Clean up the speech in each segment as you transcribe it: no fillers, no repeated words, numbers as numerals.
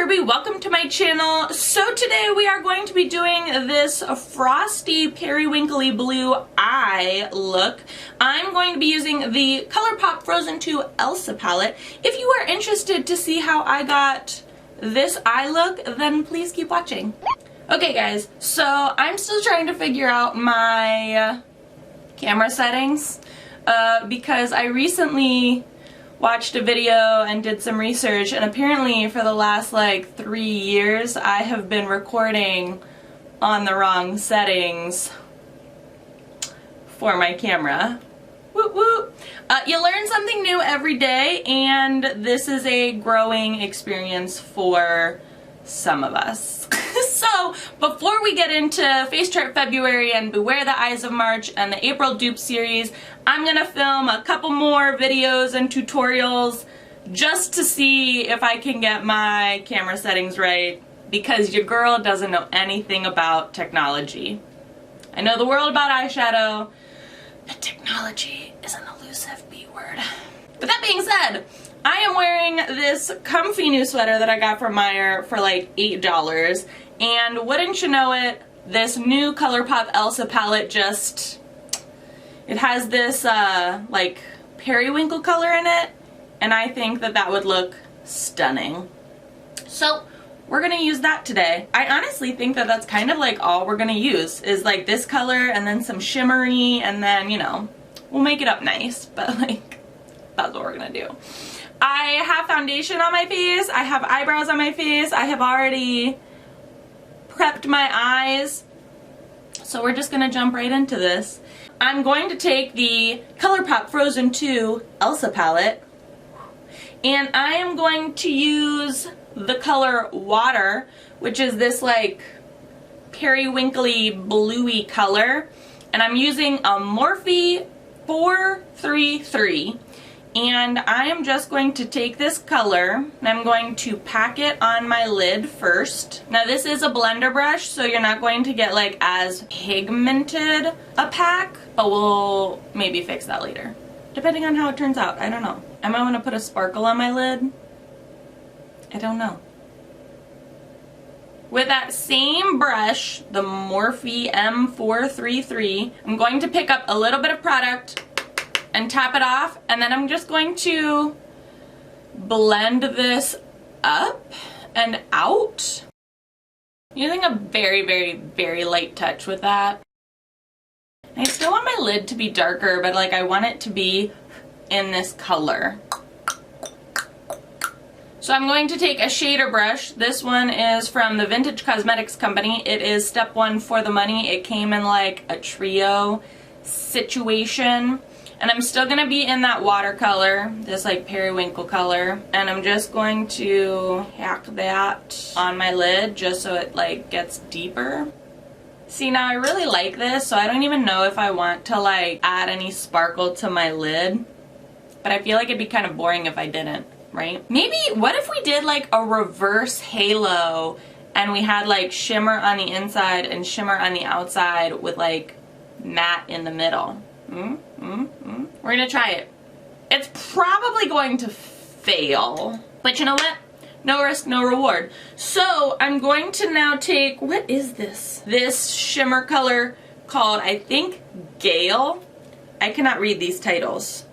Kirby, welcome to my channel. So today we are going to be doing this frosty periwinkly blue eye look. I'm going to be using the ColourPop Frozen 2 Elsa palette. If you are interested to see how I got this eye look, then please keep watching. Okay guys, so I'm still trying to figure out my camera settings because I recently watched a video and did some research, and apparently for the last like 3 years I have been recording on the wrong settings for my camera. Woot woot! You learn something new every day, and this is a growing experience for some of us. So, before we get into Face Chart February and Beware the Eyes of March and the April Dupe series, I'm gonna film a couple more videos and tutorials just to see if I can get my camera settings right, because your girl doesn't know anything about technology. I know the world about eyeshadow, but technology is an elusive B word. But that being said, I am wearing this comfy new sweater that I got from Meijer for like $8, and wouldn't you know it, this new ColourPop Elsa palette just, it has this like periwinkle color in it, and I think that that would look stunning. So we're gonna use that today. I honestly think that that's kind of like all we're gonna use is like this color and then some shimmery, and then, you know, we'll make it up nice, but like that's what we're gonna do. I have foundation on my face, I have eyebrows on my face, I have already prepped my eyes, so we're just gonna jump right into this. I'm going to take the ColourPop Frozen 2 Elsa palette, and I am going to use the color Water, which is this like periwinkly bluey color, and I'm using a Morphe 433. And I am just going to take this color and I'm going to pack it on my lid first. Now this is a blender brush, so you're not going to get like as pigmented a pack, but we'll maybe fix that later, depending on how it turns out. I don't know. I might want to put a sparkle on my lid. I don't know. With that same brush, the Morphe M433, I'm going to pick up a little bit of product and tap it off, and then I'm just going to blend this up and out, using a very, very, very light touch with that. I still want my lid to be darker, but like I want it to be in this color. So I'm going to take a shader brush. This one is from the Vintage Cosmetics Company. It is step 1 for the money. It came in like a trio situation. And I'm still going to be in that watercolor, this like periwinkle color, and I'm just going to hack that on my lid just so it like gets deeper. See, now I really like this, so I don't even know if I want to like add any sparkle to my lid, but I feel like it'd be kind of boring if I didn't, right? Maybe, what if we did like a reverse halo and we had like shimmer on the inside and shimmer on the outside with like matte in the middle? We're gonna try it. It's probably going to fail, but you know what? No risk, no reward. So I'm going to now take, what is this? This shimmer color called, I think, Gale. I cannot read these titles.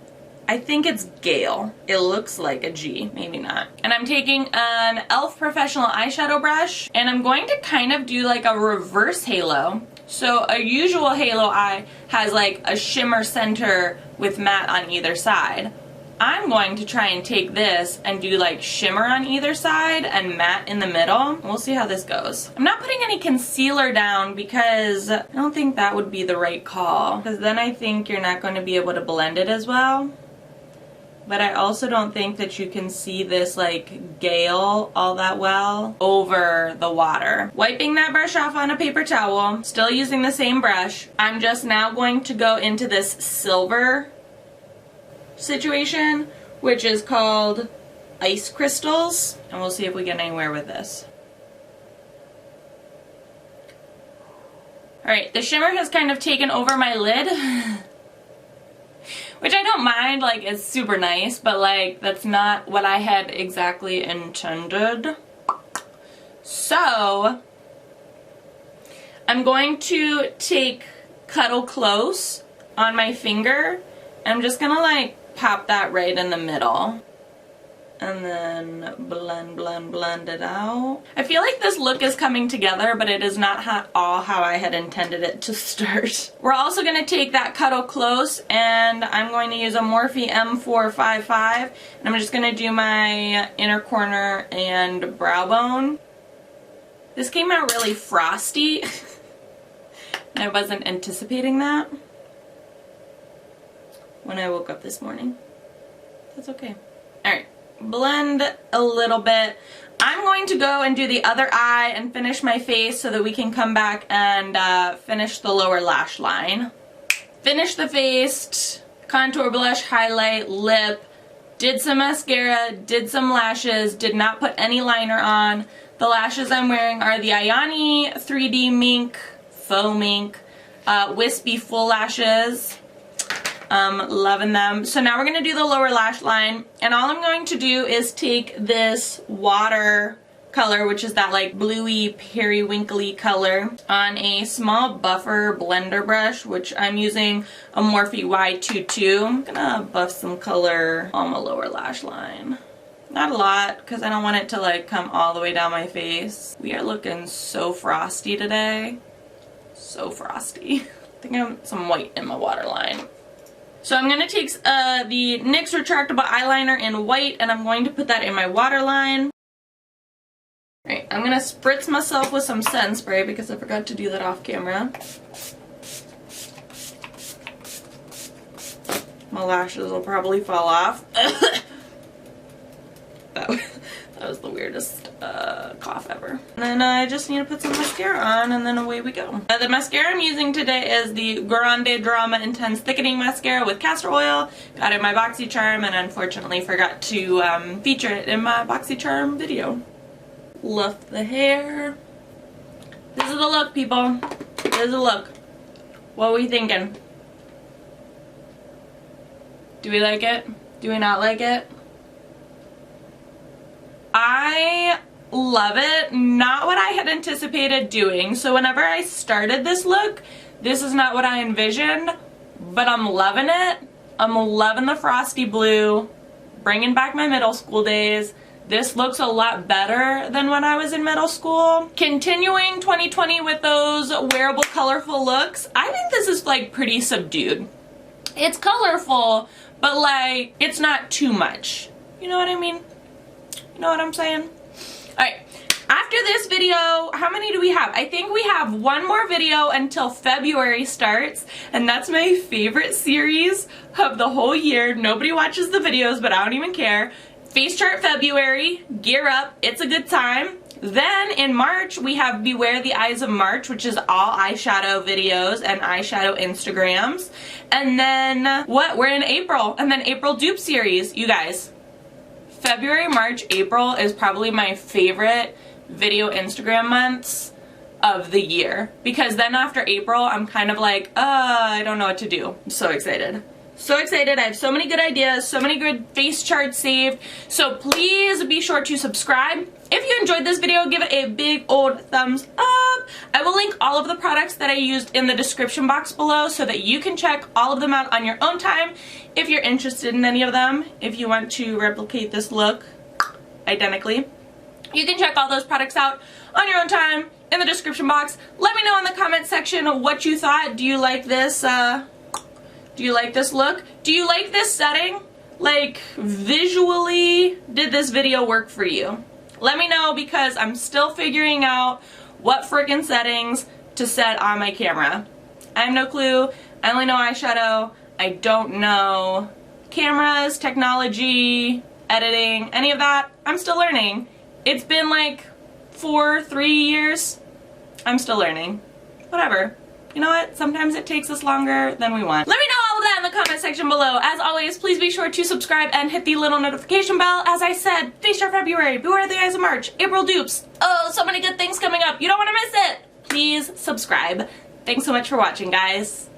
I think it's Gale. It looks like a G, maybe not. And I'm taking an e.l.f. Professional eyeshadow brush, and I'm going to kind of do like a reverse halo. So a usual halo eye has like a shimmer center with matte on either side. I'm going to try and take this and do like shimmer on either side and matte in the middle. We'll see how this goes. I'm not putting any concealer down because I don't think that would be the right call, because then I think you're not going to be able to blend it as well. But I also don't think that you can see this like Gale all that well over the water. Wiping that brush off on a paper towel, still using the same brush, I'm just now going to go into this silver situation, which is called Ice Crystals, and we'll see if we get anywhere with this. Alright, the shimmer has kind of taken over my lid. Which I don't mind, like, it's super nice, but like, that's not what I had exactly intended. So I'm going to take Cuddle Close on my finger. I'm just gonna like pop that right in the middle. And then blend it out. I feel like this look is coming together, but it is not all how I had intended it to start. We're also going to take that Cuddle Close, and I'm going to use a Morphe M455, and I'm just going to do my inner corner and brow bone. This came out really frosty. I wasn't anticipating that when I woke up this morning. That's okay. Alright. Blend a little bit. I'm going to go and do the other eye and finish my face so that we can come back and finish the lower lash line. Finish the face, contour, blush, highlight, lip, did some mascara, did some lashes, did not put any liner on. The lashes I'm wearing are the Ayani 3D Mink, Faux Mink, Wispy Full Lashes. Loving them. So now we're going to do the lower lash line, and all I'm going to do is take this water color, which is that like bluey periwinkly color, on a small buffer blender brush, which I'm using a Morphe Y22. I'm gonna buff some color on my lower lash line. Not a lot, because I don't want it to like come all the way down my face. We are looking so frosty today. So frosty. I think I have some white in my waterline. So I'm going to take the NYX retractable eyeliner in white, and I'm going to put that in my waterline. Alright, I'm going to spritz myself with some setting spray because I forgot to do that off camera. My lashes will probably fall off. That was the weirdest cough ever. And then I just need to put some mascara on, and then away we go. The mascara I'm using today is the Grande Drama Intense Thickening Mascara with castor oil. Got it in my BoxyCharm, and unfortunately forgot to feature it in my BoxyCharm video. Luff the hair. This is the look, people. This is the look. What are we thinking? Do we like it? Do we not like it? I love it. Not what I had anticipated doing. So whenever I started this look, this is not what I envisioned, but I'm loving it. I'm loving the frosty blue, bringing back my middle school days. This looks a lot better than when I was in middle school. Continuing 2020 with those wearable, colorful looks. I think this is like pretty subdued. It's colorful, but like it's not too much. You know what I mean? You know what I'm saying? Alright, after this video, how many do we have? I think we have one more video until February starts, and that's my favorite series of the whole year. Nobody watches the videos, but I don't even care. Face Chart February, gear up, it's a good time. Then in March, we have Beware the Eyes of March, which is all eyeshadow videos and eyeshadow Instagrams. And then, what? We're in April, and then April dupe series, you guys. February, March, April is probably my favorite video Instagram months of the year, because then after April I'm kind of like, I don't know what to do. I'm so excited. So excited. I have so many good ideas, so many good face charts saved. So please be sure to subscribe. If you enjoyed this video, give it a big old thumbs up. I will link all of the products that I used in the description box below so that you can check all of them out on your own time if you're interested in any of them. If you want to replicate this look identically, you can check all those products out on your own time in the description box. Let me know in the comment section what you thought. Do you like this? Do you like this look? Do you like this setting? Like, visually, did this video work for you? Let me know, because I'm still figuring out what frickin' settings to set on my camera. I have no clue. I only know eyeshadow. I don't know cameras, technology, editing, any of that. I'm still learning. It's been like 3 years. I'm still learning. Whatever. You know what? Sometimes it takes us longer than we want. Let me know all of that in the comment section below. As always, please be sure to subscribe and hit the little notification bell. As I said, Face Chart February, Beware the Eyes of March, April dupes. Oh, so many good things coming up. You don't want to miss it. Please subscribe. Thanks so much for watching, guys.